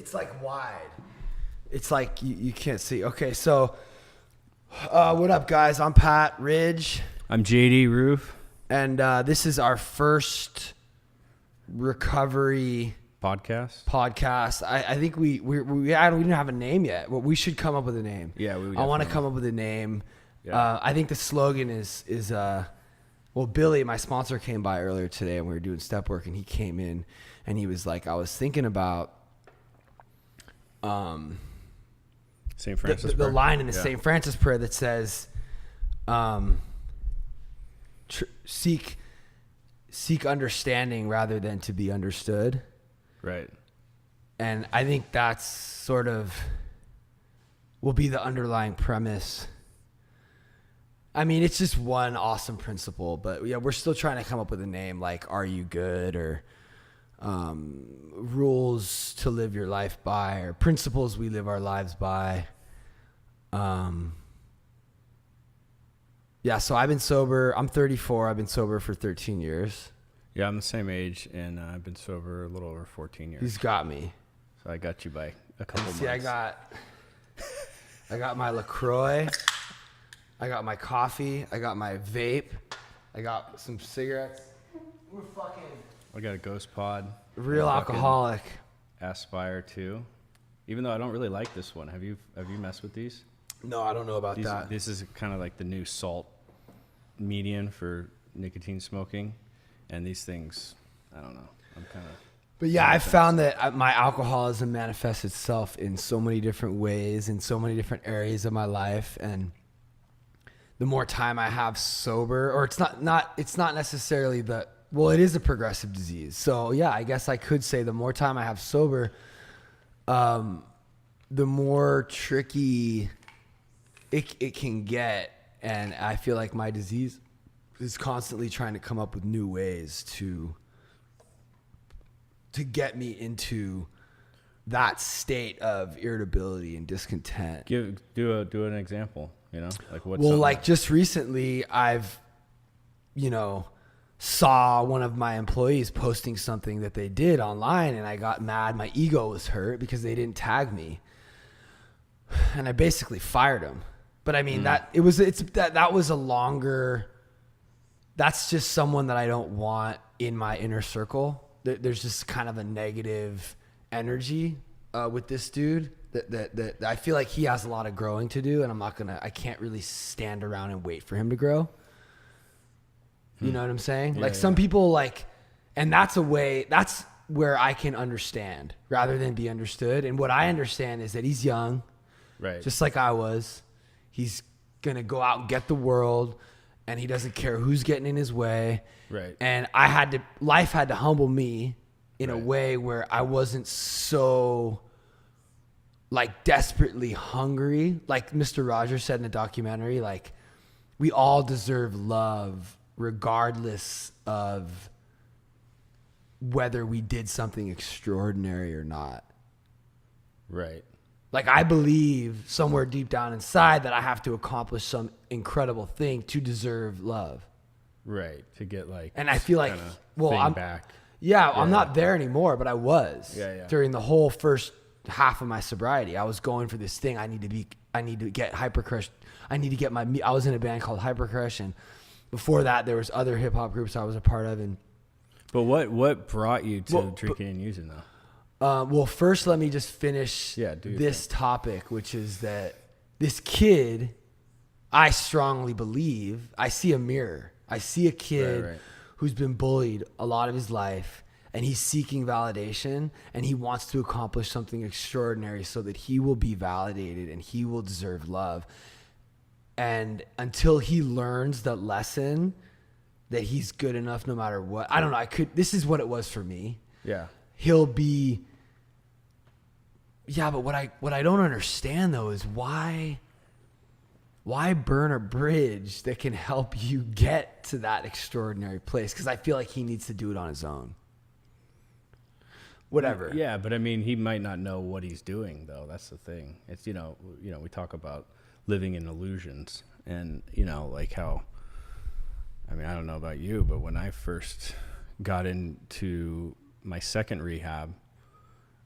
it's like wide. It's like you can't see. Okay, so what up, guys? I'm Pat Ridge. I'm JD Roof. And this is our first recovery podcast. I think we didn't have a name yet. Well, we should come up with a name. Yeah, I want to come up with a name. Yeah. I think the slogan is well, Billy, my sponsor, came by earlier today and we were doing step work, and he came in and he was like, I was thinking about St. Francis the prayer. line in the St. Francis prayer that says, seek understanding rather than to be understood. Right. And I think that's sort of will be the underlying premise. I mean, it's just one awesome principle, but yeah, we're still trying to come up with a name like Are You Good, or rules to live your life by, or principles we live our lives by. Yeah, so I've been sober. I'm 34. I've been sober for 13 years. Yeah, I'm the same age, and I've been sober a little over 14 years. He's got me. So I got you by a couple months. See, I got my LaCroix. I got my coffee. I got my vape. I got some cigarettes. We're fucking... I got a Ghost Pod. Real alcoholic. Aspire too. Even though I don't really like this one. Have you messed with these? No, I don't know about that. This is kind of like the new salt median for nicotine smoking. And these things, I don't know. I'm kind of... But yeah, I found that my alcoholism manifests itself in so many different ways, in so many different areas of my life. And the more time I have sober, or it's not necessarily it is a progressive disease. So yeah, I guess I could say the more time I have sober, the more tricky it can get. And I feel like my disease is constantly trying to come up with new ways to get me into that state of irritability and discontent. Do an example, like what's just recently I've, saw one of my employees posting something that they did online, and I got mad. My ego was hurt because they didn't tag me, and I basically fired him. But I mean that was a longer. That's just someone that I don't want in my inner circle. There's just kind of a negative energy with this dude that I feel like he has a lot of growing to do, and I can't really stand around and wait for him to grow. You know what I'm saying? Yeah, some people and that's where I can understand rather than be understood. And what I understand is that he's young, right? Just like I was. He's going to go out and get the world, and he doesn't care who's getting in his way. Right. And life had to humble me in a way where I wasn't so desperately hungry. Like Mr. Rogers said in the documentary, we all deserve love regardless of whether we did something extraordinary or not. Right. I believe somewhere deep down inside that I have to accomplish some incredible thing to deserve love. Right. To get and I feel I'm back. Yeah, I'm not there anymore, but I was. Yeah. During the whole first half of my sobriety, I was going for this thing. I need to get Hypercar. I was in a band called Hypercar, and before that there was other hip hop groups I was a part of. But what brought you to drinking and using though? First let me just finish this topic, which is that this kid, I strongly believe, I see a mirror. I see a kid who's been bullied a lot of his life, and he's seeking validation, and he wants to accomplish something extraordinary so that he will be validated and he will deserve love. And until he learns the lesson that he's good enough no matter what, I don't know, this is what it was for me. Yeah. He'll be... Yeah, but what I don't understand though is why burn a bridge that can help you get to that extraordinary place? Because I feel like he needs to do it on his own. Whatever. Yeah, but I mean, he might not know what he's doing though. That's the thing. It's we talk about living in illusions, and how. I mean, I don't know about you, but when I first got into my second rehab,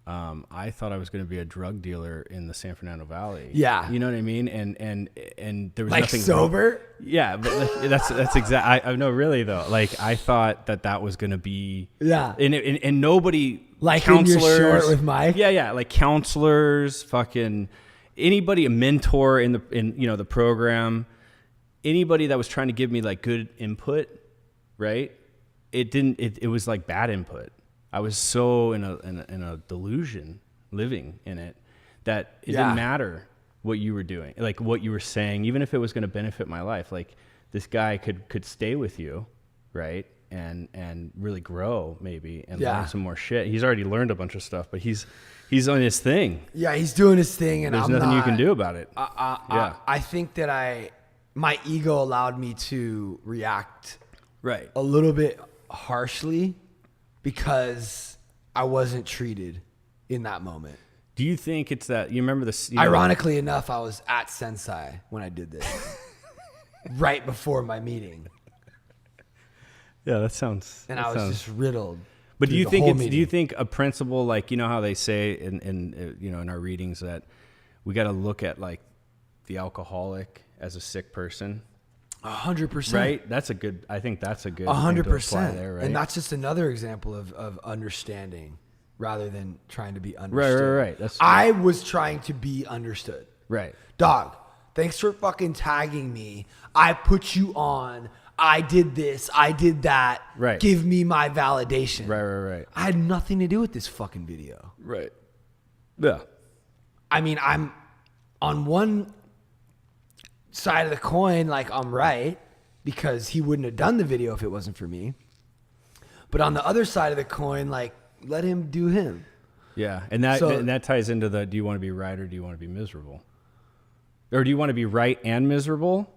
I thought I was going to be a drug dealer in the San Fernando Valley. Yeah. You know what I mean? And there was like nothing sober. wrong. Yeah, but that's exactly. I know, really though. Like I thought that was going to be. Yeah. And nobody like counselors in your short with Mike. Yeah, like counselors, fucking anybody, a mentor in the program, anybody that was trying to give me like good input, right? It was like bad input. I was so in a delusion, living in it, that it didn't matter what you were doing, like what you were saying, even if it was going to benefit my life. Like this guy could stay with you, right, and really grow maybe and learn some more shit. He's already learned a bunch of stuff, but he's on his thing. Yeah, he's doing his thing, and there's nothing you can do about it. I think that my ego allowed me to react right a little bit harshly, because I wasn't treated in that moment. Do you think it's that you remember this? Ironically enough, I was at Sensei when I did this, right before my meeting. Yeah, that sounds. And I was just riddled. But do you think a principle, like, you know how they say in our readings that we got to look at like the alcoholic as a sick person? 100%. Right? I think that's a good 100%. there, right? And that's just another example of understanding rather than trying to be understood. Right. I was trying to be understood. Right. Dog, thanks for fucking tagging me. I put you on. I did this. I did that. Right. Give me my validation. Right. I had nothing to do with this fucking video. Right. Yeah. I mean, I'm on one side of the coin, like I'm right, because he wouldn't have done the video if it wasn't for me. But on the other side of the coin, like, let him do him. Yeah, and that ties into do you want to be right or do you want to be miserable? Or do you want to be right and miserable?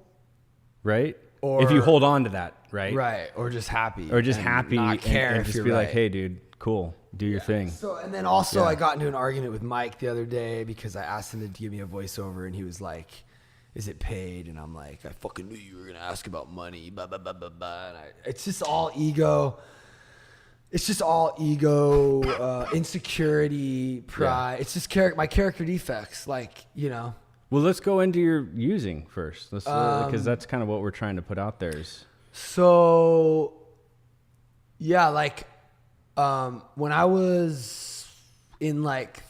Right? Or if you hold on to that, right? Right, or just happy. Or just happy not care and if just you're be right. like, hey, dude, cool, do your thing. So, and then also I got into an argument with Mike the other day because I asked him to give me a voiceover, and he was like, is it paid? And I'm like, I fucking knew you were going to ask about money, blah, blah, blah, blah, blah. And it's just all ego. It's just all ego, insecurity, pride. Yeah. It's just my character defects, like, you know. Well, let's go into your using first, because that's kind of what we're trying to put out there. So, yeah, like when I was in like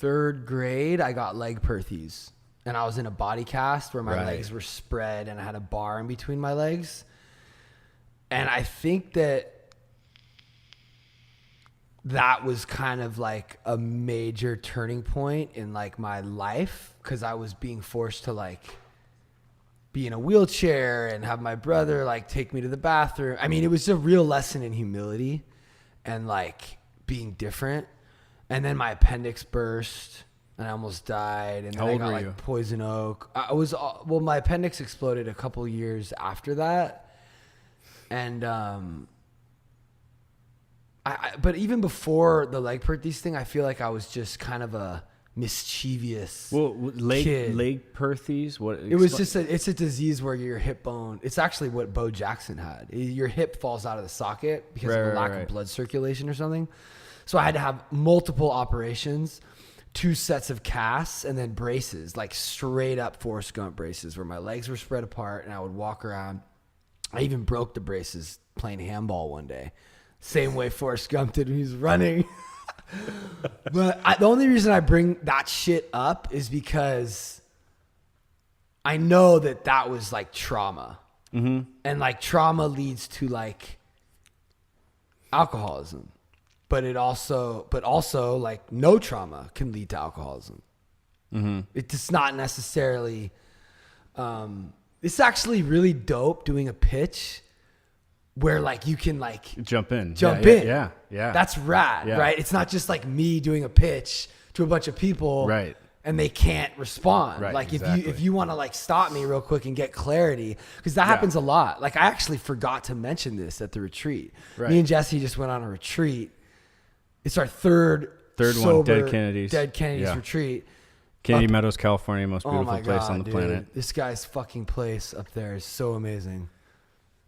3rd grade, I got leg perthes. And I was in a body cast where my legs were spread and I had a bar in between my legs. And I think that was kind of like a major turning point in like my life, because I was being forced to like be in a wheelchair and have my brother like take me to the bathroom. I mean, it was a real lesson in humility and like being different. And then my appendix burst. And I almost died. And then I got like poison oak. My appendix exploded a couple years after that. And, but even before the leg perthes thing, I feel like I was just kind of a mischievous kid. Leg perthes? It was just it's a disease where your hip bone, it's actually what Bo Jackson had. Your hip falls out of the socket because of a lack of blood circulation or something. So I had to have multiple operations, 2 sets of casts, and then braces, like straight up Forrest Gump braces where my legs were spread apart and I would walk around. I even broke the braces playing handball one day. Same way Forrest Gump did when he was running. But the only reason I bring that shit up is because I know that was like trauma. Mm-hmm. And like trauma leads to like alcoholism. But also like no trauma can lead to alcoholism. Mm-hmm. It's not necessarily, it's actually really dope doing a pitch where like you can like jump in. Yeah. Yeah. That's rad, right? It's not just like me doing a pitch to a bunch of people. Right. And they can't respond. Right, like exactly. if you want to like stop me real quick and get clarity, because that happens a lot. Like I actually forgot to mention this at the retreat. Right. Me and Jesse just went on a retreat. It's our third one, Dead Kennedys retreat. Kennedy Meadows, California, most beautiful place on the planet. This guy's fucking place up there is so amazing.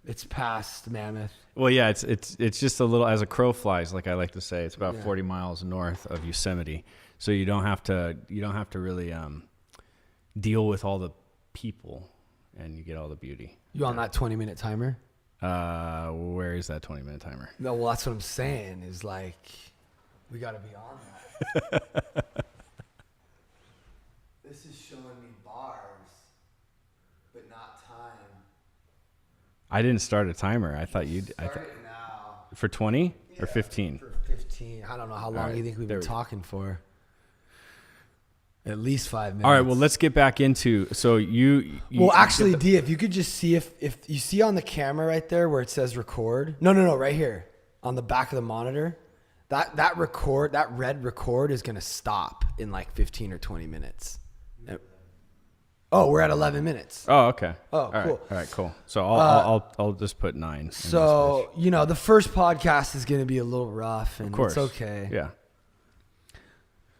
It's past Mammoth. Well, yeah, it's just a little, as a crow flies, like I like to say, it's about 40 miles north of Yosemite. So you don't have to really deal with all the people, and you get all the beauty. You on that 20-minute timer? Where is that 20-minute timer? No, well, that's what I'm saying is like, we got to be on that. This is showing me bars, but not time. I didn't start a timer. I thought you'd. Start it now. For 20 or 15? For 15. I don't know how long you think we've been talking for. At least 5 minutes. All right, well, let's get back into, so you well, actually, D, if you could just see if you see on the camera right there where it says record. No, right here on the back of the monitor. That red record is going to stop in like 15 or 20 minutes. Oh, we're at 11 minutes. Oh, okay. Oh, all cool. All right, cool. So I'll just put 9. So, the first podcast is going to be a little rough, and of course. it's okay. Yeah.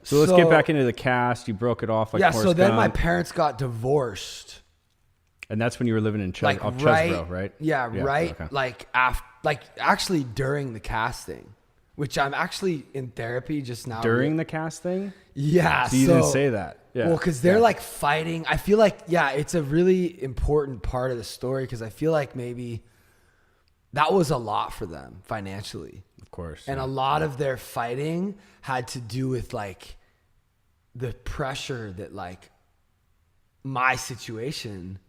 So let's get back into the cast. You broke it off like Forrest so then Gump. my parents got divorced. And that's when you were living in Like off Chesbrough, right? Yeah, right. Okay. Like actually during the casting, which I'm actually in therapy just now. During the casting? Yeah. So you didn't say that. Yeah. Well, because they're like fighting. I feel like, it's a really important part of the story because I feel like maybe that was a lot for them financially. Of course. And a lot of their fighting had to do with like the pressure that like my situation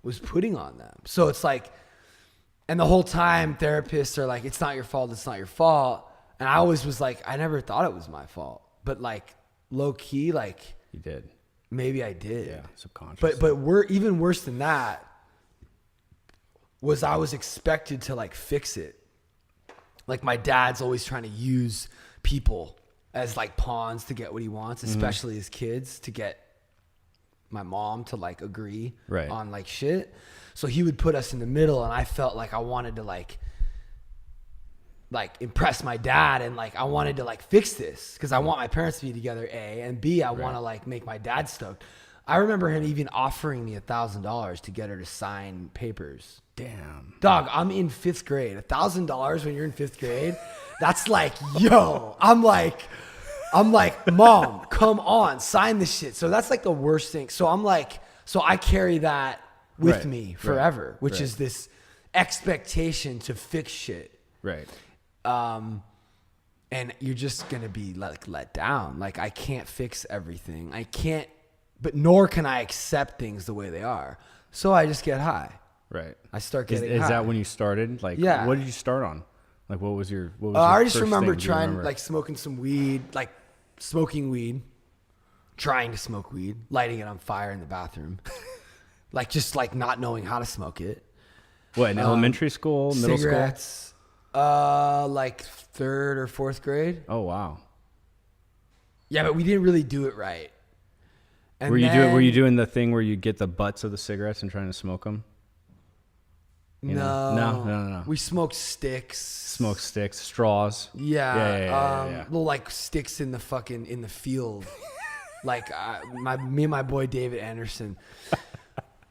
was putting on them. So it's like, and the whole time therapists are like, it's not your fault. It's not your fault. And I always was like, I never thought it was my fault, but like low key, like you did. Maybe I did. Yeah. Subconscious. But we're even worse than that was I was expected to like fix it. Like my dad's always trying to use people as like pawns to get what he wants, especially his kids, to get my mom to like agree on like shit. So he would put us in the middle, and I felt like I wanted to like impress my dad, and like I wanted to like fix this because I want my parents to be together, A, and B, I want to like make my dad stoked. I remember him even offering me $1,000 to get her to sign papers. Damn. Dog, I'm in 5th grade. $1,000 when you're in 5th grade, that's like, yo. I'm like, Mom, come on, sign this shit. So that's like the worst thing. So I'm like, so I carry that with me forever, which is this expectation to fix shit. Right. And you're just gonna be like let down. Like I can't fix everything. I can't, but nor can I accept things the way they are. So I just get high. Right. I start getting high. Is that when you started? Like, what did you start on? Like, what was your I just remember trying, like smoking some weed, like smoking weed, trying to smoke weed, lighting it on fire in the bathroom. Like just like not knowing how to smoke it. What, in elementary school, middle cigarettes, like 3rd or 4th grade. Oh, wow. Yeah, but we didn't really do it right. And were you doing the thing where you get the butts of the cigarettes and trying to smoke them? No. We smoked sticks. Straws. Yeah. Little like sticks in the field. Like me and my boy David Anderson.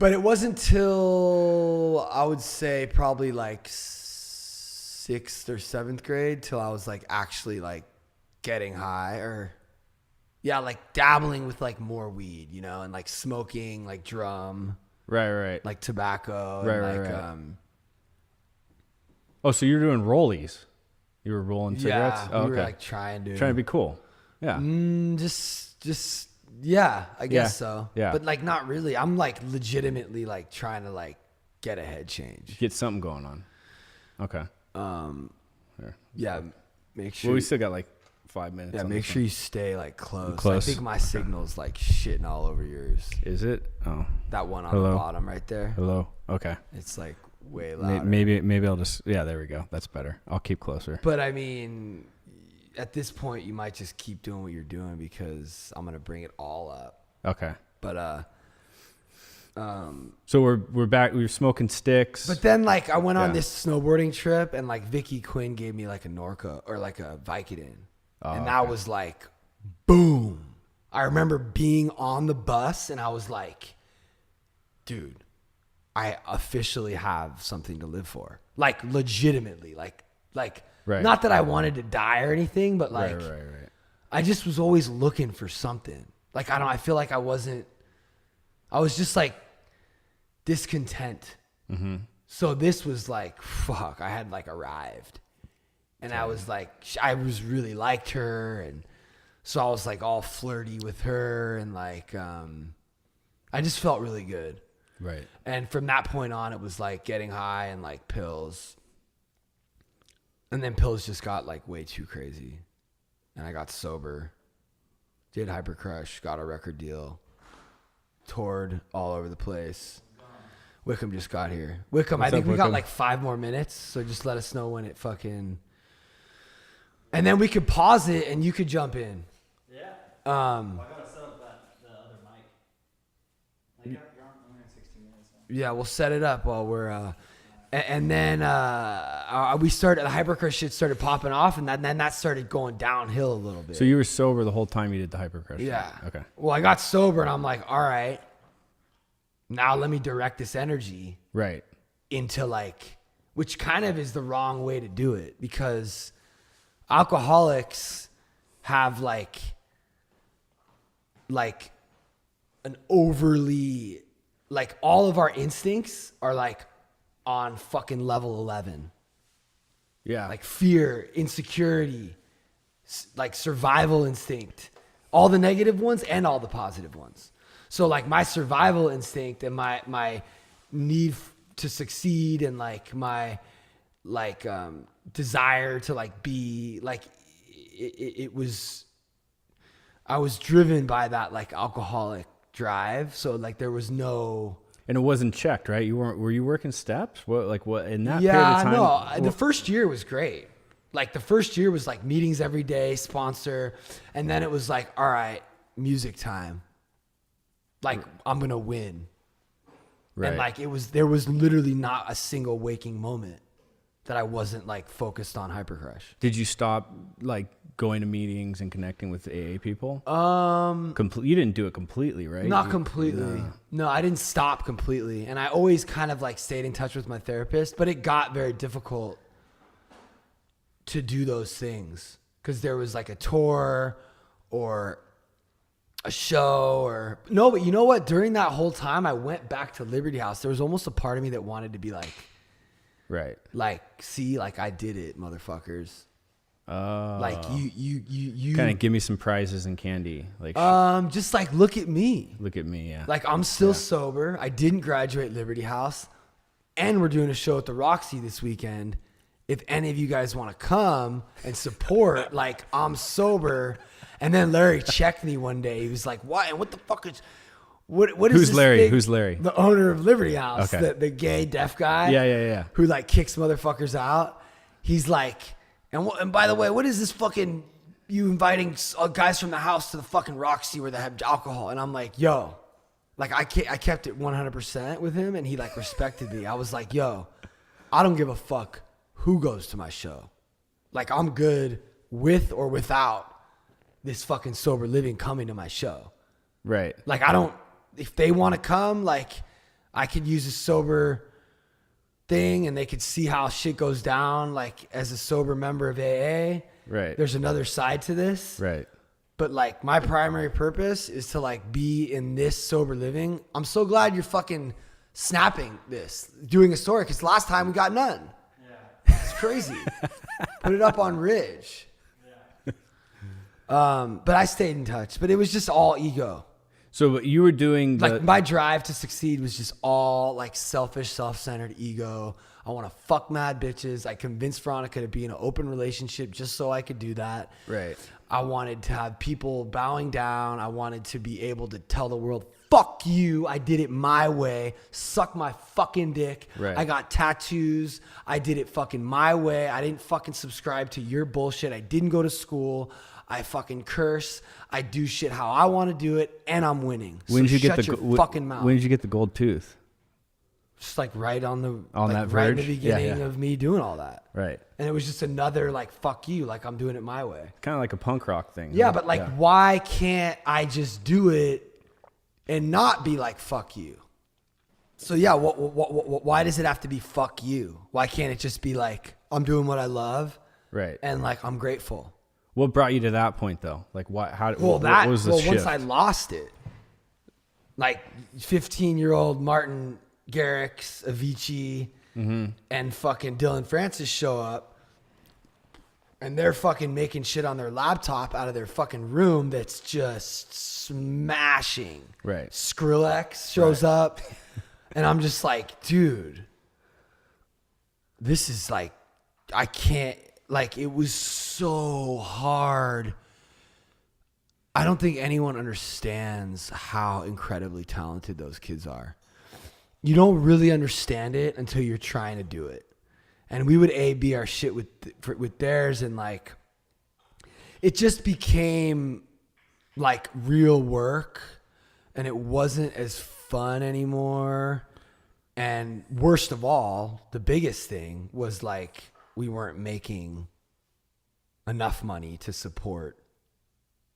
But it wasn't till I would say probably like 6th or 7th grade till I was like actually like getting high or like dabbling with like more weed, and like smoking like drum. Right. Like tobacco. Right. Oh, so you're doing rollies. You were rolling cigarettes? Yeah, we were like trying to be cool. Yeah. I guess so. Yeah. But like not really. I'm like legitimately like trying to like get a head change. Get something going on. Okay. Yeah. Make sure. Well, we still got like 5 minutes. Yeah, make sure you stay like close. I think my signal's like shitting all over yours. Is it? Oh. That one on the bottom right there. Hello. Okay. It's like way louder. Maybe I'll just, there we go. That's better. I'll keep closer. But I mean, at this point you might just keep doing what you're doing because I'm going to bring it all up. Okay. But, so we're back. We were smoking sticks. But then like I went on this snowboarding trip and like Vicki Quinn gave me like a Norco or like a Vicodin. And that was like, boom. I remember being on the bus and I was like, dude, I officially have something to live for. Like legitimately, like Right. not that I wanted to die or anything, but like right. I just was always looking for something. Like I feel like I was just like discontent. Mm-hmm. So this was like, fuck, I had like arrived. And I was like, I was really liked her. And so I was like all flirty with her. And like, I just felt really good. Right. And from that point on, it was like getting high and like pills. And then pills just got like way too crazy. And I got sober. Did Hypercar, got a record deal. Toured all over the place. Wickham just got here. Wickham, I think we got like 5 more minutes. So just let us know when it fucking... And then we could pause it and you could jump in. Yeah. I gotta set up the other mic. Like, you're only at 16 minutes now. Yeah, we'll set it up while we're... And then we started, the Hypercar shit started popping off, and then that started going downhill a little bit. So you were sober the whole time you did the Hypercar? Yeah. Okay. Well, I got sober, and I'm like, all right, now let me direct this energy Right. into like, which kind of is the wrong way to do it, because alcoholics have like an overly, like all of our instincts are like on fucking level 11. Yeah. Like fear, insecurity, like survival instinct, all the negative ones and all the positive ones. So like my survival instinct and my need to succeed and like my like desire to like be like it was, I was driven by that like alcoholic drive. So like there was no... And it wasn't checked, right? Were you working steps? What in that period of Yeah, time? no. The first year was great. Like the first year was like meetings every day, sponsor, and then it was like, all right, music time. Like I'm gonna win. Right. And like there was literally not a single waking moment that I wasn't like focused on Hypercrush. Did you stop like going to meetings and connecting with AA people? You didn't do it completely, right? Not completely. No, I didn't stop completely. And I always kind of like stayed in touch with my therapist, but it got very difficult to do those things because there was like a tour or a show or no, but you know what? During that whole time, I went back to Liberty House. There was almost a part of me that wanted to be like, right. Like, see, like I did it, motherfuckers. Oh. Like you kind of give me some prizes and candy. Like, just like, look at me. look at me. Yeah. Like I'm still sober. I didn't graduate Liberty House and we're doing a show at the Roxy this weekend. If any of you guys want to come and support, like I'm sober. And then Larry checked me one day. He was like, "Why? What the fuck is? What is Who's this Larry? thing?" Who's Larry? The owner of Liberty House, Okay. the gay deaf guy. Yeah. Who like kicks motherfuckers out. He's like, and by the way, what is this fucking you inviting guys from the house to the fucking Roxy where they have alcohol? And I'm like, yo, like I kept it 100% with him, and he like respected me. I was like, yo, I don't give a fuck who goes to my show. Like I'm good with or without this fucking sober living coming to my show. Right. Like I don't, if they want to come, like I could use a sober thing and they could see how shit goes down. Like as a sober member of AA, Right. there's another side to this. Right. But like my primary purpose is to like be in this sober living. I'm so glad you're fucking snapping this, doing a story. Cause last time we got none. Yeah. It's crazy. Put it up on Ridge. But I stayed in touch, but it was just all ego. So you were doing Like my drive to succeed was just all like selfish, self-centered ego. I want to fuck mad bitches. I convinced Veronica to be in an open relationship just so I could do that. Right. I wanted to have people bowing down. I wanted to be able to tell the world, fuck you. I did it my way. Suck my fucking dick. Right. I got tattoos. I did it fucking my way. I didn't fucking subscribe to your bullshit. I didn't go to school. I fucking curse. I do shit how I want to do it, and I'm winning. When did you shut get the your fucking mouth? When did you get the gold tooth? Just like right on the that right in verge? the beginning Yeah. of me doing all that. Right. And it was just another like fuck you, like I'm doing it my way. Kind of like a punk rock thing. Yeah, huh? but like why can't I just do it and not be like fuck you? So yeah, why does it have to be fuck you? Why can't it just be like, I'm doing what I love, Right. and like I'm grateful? What brought you to that point though? Like what? How? Well, what was the shift? once I lost it, like 15-year-old Martin Garrix, Avicii, and fucking Dylan Francis show up, and they're fucking making shit on their laptop out of their fucking room that's just smashing. Right. Skrillex shows up, and I'm just like, dude, this is like, I can't, like, it was so hard. I don't think anyone understands how incredibly talented those kids are. You don't really understand it until you're trying to do it. And we would A/B our shit with theirs, and like, it just became like real work, and it wasn't as fun anymore. And worst of all, the biggest thing was like, we weren't making enough money to support.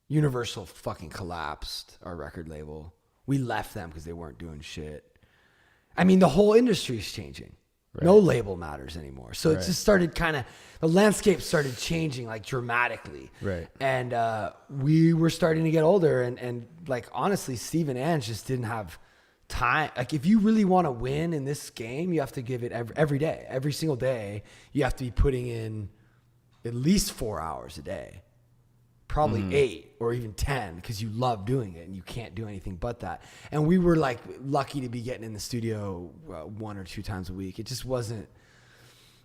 Universal fucking collapsed our record label. We left them because they weren't doing shit. I mean, the whole industry is changing. Right. No label matters anymore. So it just started the landscape started changing like dramatically. Right. And we were starting to get older, and like, honestly, Steve and Ange just didn't have time. Like, if you really want to win in this game, you have to give it every day. Every single day, you have to be putting in at least 4 hours a day. Probably 8 or even 10, because you love doing it and you can't do anything but that. And we were like lucky to be getting in the studio 1 or 2 times a week. It just wasn't.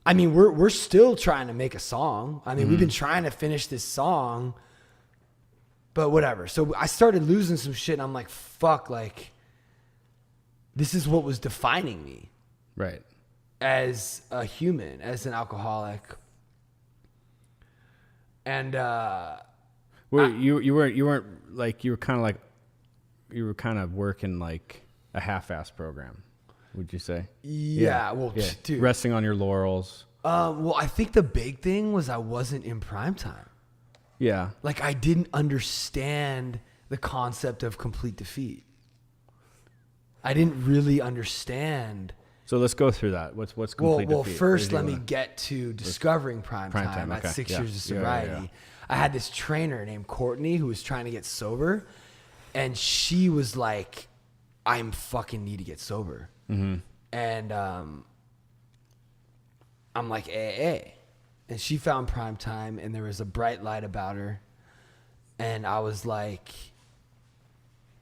I mean, we're still trying to make a song. I mean, we've been trying to finish this song, but whatever. So I started losing some shit, and I'm like, fuck, like, this is what was defining me. Right. As a human, as an alcoholic. And you weren't like, you were kind of working like a half-ass program, would you say? Yeah. Well, dude, resting on your laurels. Well, I think the big thing was I wasn't in prime time. Yeah. Like, I didn't understand the concept of complete defeat. I didn't really understand. So let's go through that. What's complete defeat? Well, first let me get to discovering prime time at 6 years of sobriety. Yeah. I had this trainer named Courtney who was trying to get sober, and she was like, I fucking need to get sober. Mm-hmm. And I'm like, AA. And she found prime time, and there was a bright light about her. And I was like,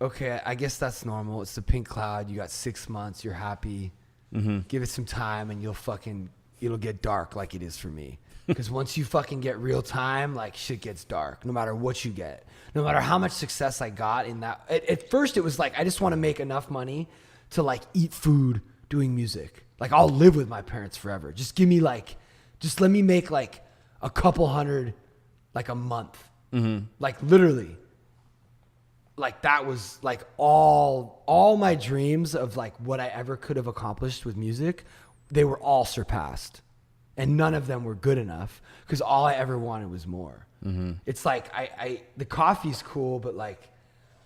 okay, I guess that's normal. It's the pink cloud. You got 6 months. You're happy. Mm-hmm. Give it some time, and it'll get dark like it is for me. Because once you fucking get real time, like, shit gets dark, no matter what you get. No matter how much success I got in that. At first, it was like, I just want to make enough money to, like, eat food doing music. Like, I'll live with my parents forever. Just give me, like, just let me make, like, a couple hundred, like, a month. Mm-hmm. Like, literally. Like, that was, like, all my dreams of, like, what I ever could have accomplished with music, they were all surpassed. And none of them were good enough, because all I ever wanted was more. Mm-hmm. It's like, the coffee's cool, but, like,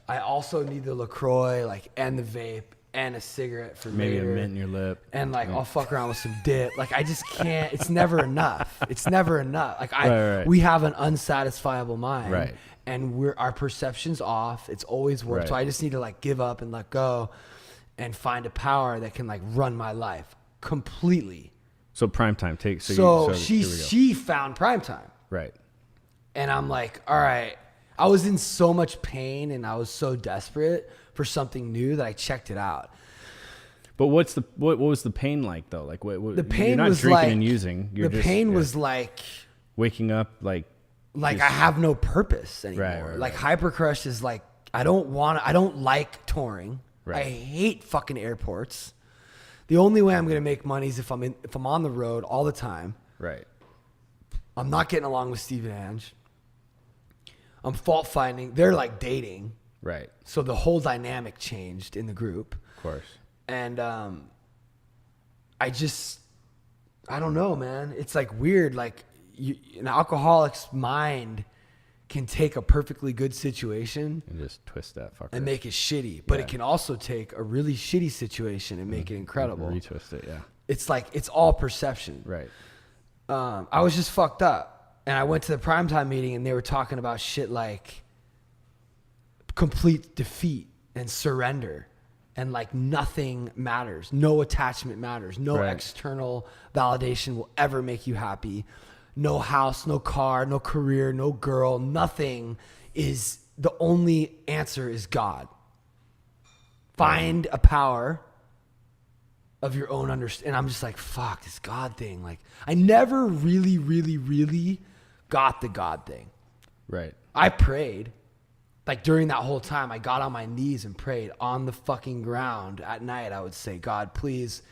I also need the LaCroix, like, and the vape, and a cigarette for maybe later. A mint in your lip. And, like, I'll fuck around with some dip. Like, I just can't. It's never enough. It's never enough. Like, we have an unsatisfiable mind. Right. And our perception's off. It's always worked. Right. So I just need to, like, give up and let go and find a power that can, like, run my life completely. So primetime takes. She found primetime. Right. And I'm like, all right. I was in so much pain, and I was so desperate for something new that I checked it out. But what was the pain like though? Like the pain you're not was drinking like, and using. You're the pain was like waking up like I have no purpose anymore. Right. Like, Hypercrush is like, I don't like touring. Right. I hate fucking airports. The only way I'm going to make money is if I'm on the road all the time. Right. I'm not getting along with Steve and Ange. I'm fault finding. They're like dating. Right. So the whole dynamic changed in the group. Of course. And I don't know, man. It's like weird. Like, an alcoholic's mind can take a perfectly good situation And just twist that fucker. and make it shitty, but Yeah. it can also take a really shitty situation and make it incredible. Retwist it, yeah. It's like, it's all perception. Right. I was just fucked up, and I went to the primetime meeting, and they were talking about shit like complete defeat and surrender, and like nothing matters, no attachment matters, no Right. external validation will ever make you happy, no house, no car, no career, no girl, nothing is the only answer is God. Find a power of your own understanding. And I'm just like, fuck this God thing. Like, I never really got the God thing. Right. I prayed. Like, during that whole time, I got on my knees and prayed on the fucking ground at night. I would say, God, please,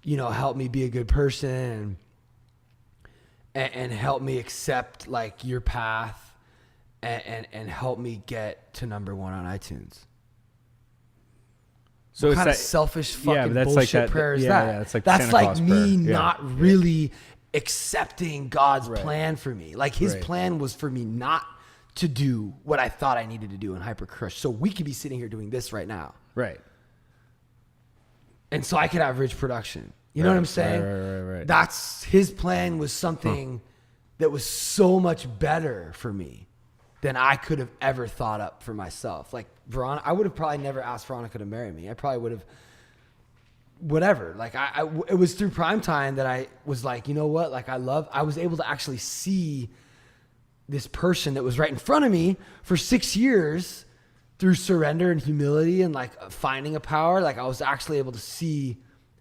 help me be a good person and help me accept like your path and help me get to number 1 on iTunes. So What it's kind that, of selfish fucking but that's bullshit like that, prayer is yeah, that? Yeah, it's like that's Santa like Claus me prayer. Yeah. not really accepting God's Right. plan for me. Like, his Right. plan was for me not to do what I thought I needed to do in Hypercar. So we could be sitting here doing this right now. Right. And so I could have rich production. You know what I'm saying? Right. That's his plan was something that was so much better for me than I could have ever thought up for myself. Like, I would have probably never asked Veronica to marry me. I probably would have, whatever. Like, it was through Primetime that I was like, you know what? Like, I was able to actually see this person that was right in front of me for 6 years through surrender and humility and like finding a power. Like, I was actually able to see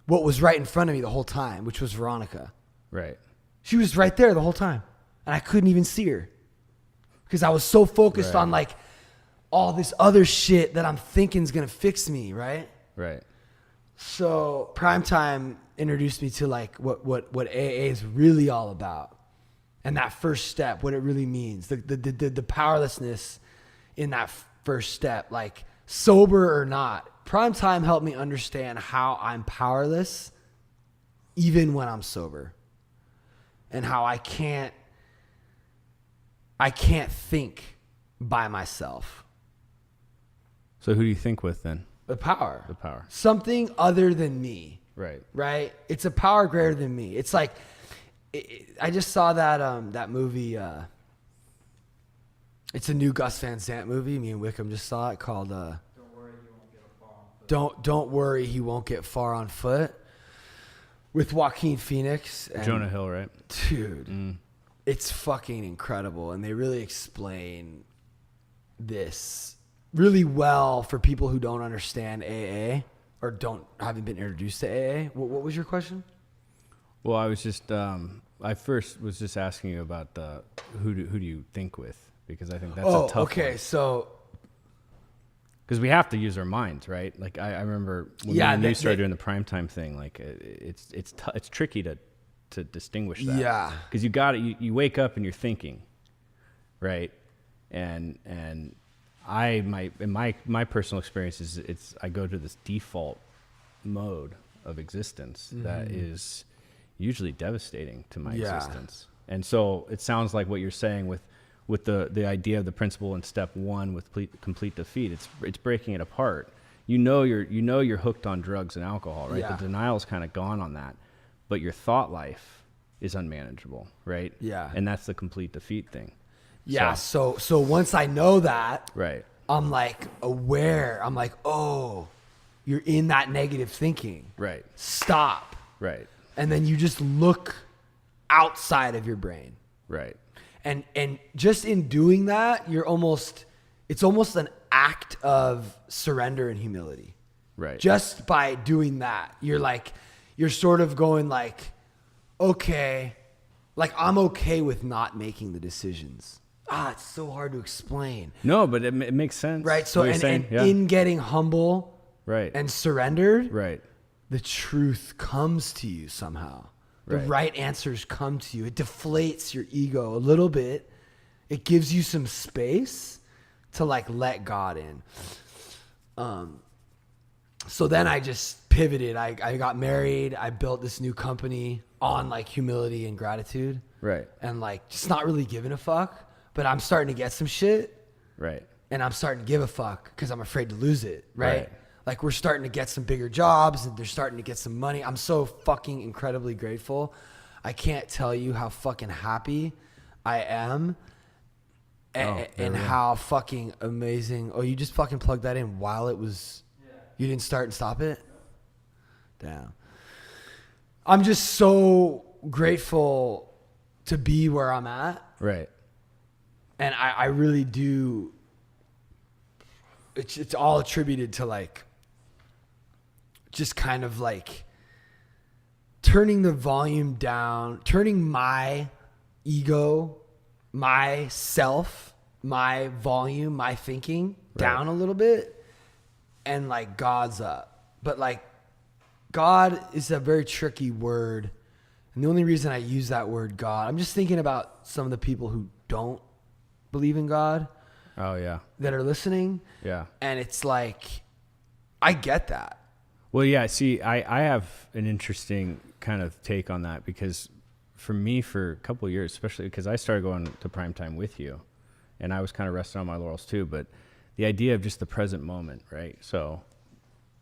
what was right in front of me the whole time, which was Veronica. Right. She was right there the whole time, and I couldn't even see her because I was so focused on like all this other shit that I'm thinking is gonna fix me, right? Right. So Primetime introduced me to like what AA is really all about, and that first step, what it really means, the powerlessness in that first step, like sober or not. Primetime helped me understand how I'm powerless, even when I'm sober. And how I can't think by myself. So who do you think with then? The power. The power. Something other than me. Right. Right? It's a power greater than me. It's like, I just saw that movie. It's a new Gus Van Sant movie. Me and Wickham just saw it called Don't Worry, He Won't Get Far on Foot. With Joaquin Phoenix. And Jonah Hill, right? Dude, it's fucking incredible. And they really explain this really well for people who don't understand AA or haven't been introduced to AA. What was your question? Well, I was just, I first was just asking you about who do you think with? Because I think that's a tough one. So because we have to use our minds, right? Like I remember when you started doing the primetime thing, like it's tricky to distinguish that. Yeah. Because you wake up and you're thinking, right? And in my personal experience is I go to this default mode of existence that is usually devastating to my existence. And so it sounds like what you're saying with the idea of the principle in step 1 with complete defeat, it's breaking it apart. You're hooked on drugs and alcohol, right? Yeah. The denial's kind of gone on that, but your thought life is unmanageable, right? Yeah. And that's the complete defeat thing. Yeah. So once I know that, Right. I'm like aware. I'm like, oh, you're in that negative thinking. Right. Stop. Right. And then you just look outside of your brain. Right. And just in doing that, it's almost an act of surrender and humility. Right. Just by doing that, you're sort of going like, okay, like I'm okay with not making the decisions. It's so hard to explain. No, but it makes sense. Right. So, What you're and saying, in getting humble right. and surrendered, Right. the truth comes to you somehow. The right answers come to you. It deflates your ego a little bit. It gives you some space to like let God in. So then I just pivoted. I got married. I built this new company on like humility and gratitude. Right. And like just not really giving a fuck. but I'm starting to get some shit. Right. And I'm starting to give a fuck because I'm afraid to lose it. Right. Right. Like we're starting to get some bigger jobs and they're starting to get some money. I'm so fucking incredibly grateful. I can't tell you how fucking happy I am and how fucking amazing. Oh, you just fucking plugged that in while it was, you didn't start and stop it? Damn. I'm just so grateful to be where I'm at. Right. And I really do. It's all attributed to like, just kind of like turning the volume down, turning my ego, myself, my volume, my thinking down a little bit, and like God's up. But like God is a very tricky word. And the only reason I use that word God, I'm just thinking about some of the people who don't believe in God. Oh yeah. That are listening. Yeah. And it's like, I get that. Well, yeah, see, I have an interesting kind of take on that because for me, for a couple of years, especially because I started going to primetime with you and I was kind of resting on my laurels too, but the idea of just the present moment, right? So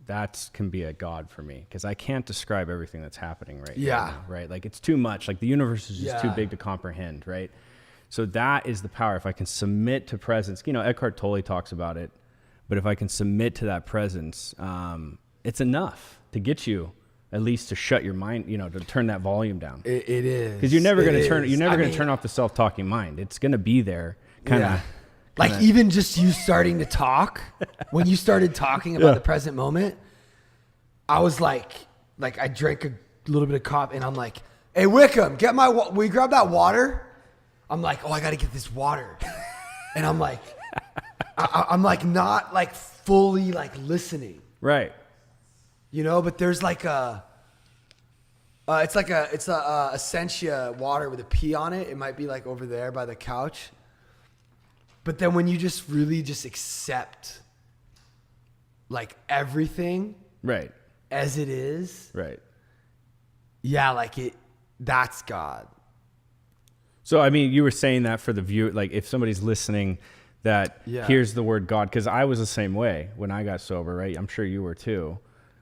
that can be a God for me because I can't describe everything that's happening right now, right? Like it's too much. Like the universe is just too big to comprehend, right? So that is the power. If I can submit to presence, you know, Eckhart Tolle talks about it, but if I can submit to that presence, it's enough to get you at least to shut your mind, you know, to turn that volume down. It is. Because you're never going to turn off the self-talking mind. It's going to be there kind of. Like even just you starting to talk, when you started talking about the present moment, I was like I drank a little bit of coffee and I'm like, hey, Wickham, will you grab that water? I'm like, oh, I got to get this water. And I'm like, I'm like not like fully like listening. Right. You know, but there's like it's a Essentia water with a P on it. It might be like over there by the couch. But then when you just really just accept like everything right as it is. Right. Yeah, like that's God. So, I mean, you were saying that for the viewer, like if somebody's listening that hears the word God, because I was the same way when I got sober, right? I'm sure you were too.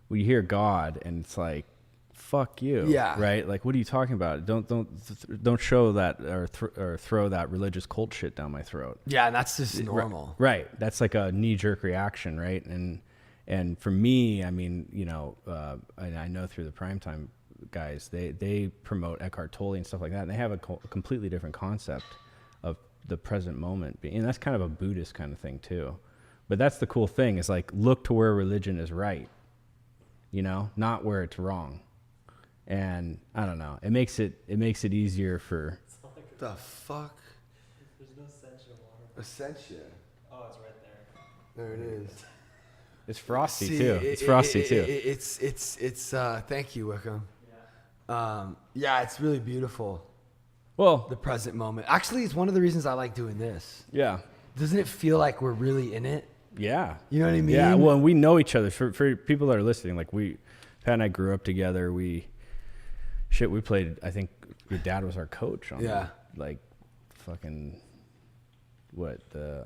Well, you hear God and it's like, fuck you. Yeah. Right? Like, what are you talking about? Don't show that or throw that religious cult shit down my throat. Yeah, and that's just normal. Right. That's like a knee-jerk reaction, right? And for me, I mean, you know, I know through the primetime guys, they promote Eckhart Tolle and stuff like that, and they have a completely different concept of the present moment. And that's kind of a Buddhist kind of thing too. But that's the cool thing is like, look to where religion is right, you know, not where it's wrong. And I don't know, it makes it easier for the fuck. There's no Essentia water. Essentia. Oh, it's right there. There it is. It's frosty too. It's frosty too. It's thank you, Wickham. Yeah, it's really beautiful. Well, the present moment. Actually, it's one of the reasons I like doing this. Yeah. Doesn't it feel like we're really in it? Yeah. You know what I mean? Yeah. Well, and we know each other. For people that are listening, like Pat and I grew up together. We played. I think your dad was our coach on like fucking the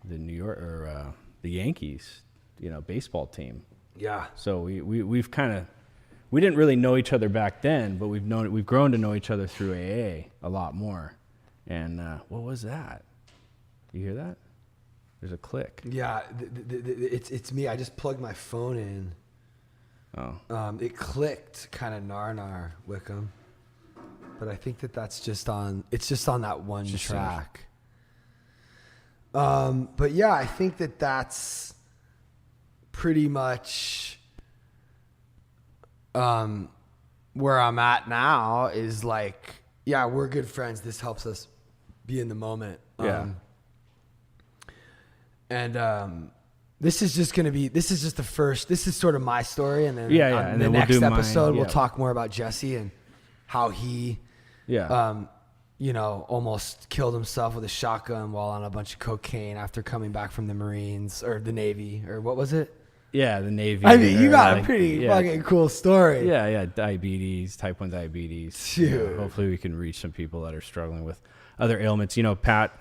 New York or the Yankees, you know, baseball team. Yeah. So we've kind of, we didn't really know each other back then, but we've grown to know each other through AA a lot more. And what was that? You hear that? There's a click. Yeah, it's me. I just plugged my phone in. Oh. It clicked kind of nar Wickham, but I think that's just on. It's just on that one track. But yeah, I think that's pretty much where I'm at now. Is like, yeah, we're good friends. This helps us be in the moment. And this is just the first. This is sort of my story, and then and the then next we'll episode we'll talk more about Jesse and how he, you know, almost killed himself with a shotgun while on a bunch of cocaine after coming back from the Marines or the Navy or what was it? Yeah, the Navy. I mean, you got a pretty fucking cool story. Yeah, diabetes, type 1 diabetes. Dude. Hopefully we can reach some people that are struggling with other ailments. You know, Pat,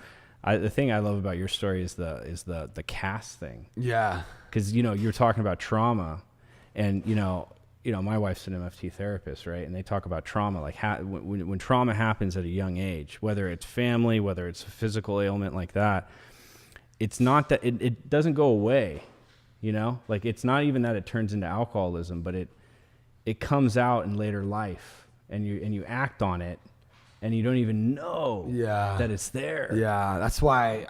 The thing I love about your story is the cast thing. Yeah. Because, you know, you're talking about trauma, and, you know, my wife's an MFT therapist, right? And they talk about trauma, like when trauma happens at a young age, whether it's family, whether it's a physical ailment like that, it's not that it doesn't go away, you know? Like, it's not even that it turns into alcoholism, but it comes out in later life, and you act on it, and you don't even know that it's there. Yeah, that's why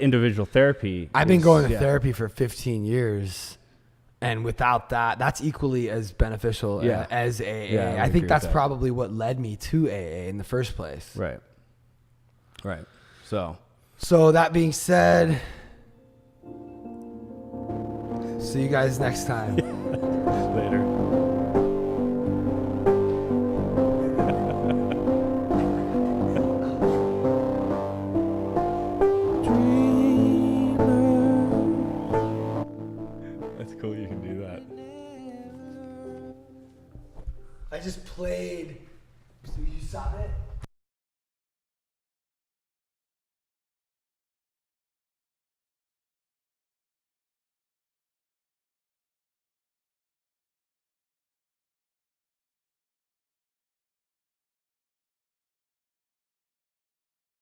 individual therapy. I've been going to therapy for 15 years. And without that, that's equally as beneficial as AA. Yeah, I think that's probably what led me to AA in the first place. Right. Right. So that being said, see you guys next time. Later. That's cool. You can do that. I just played. You stop it?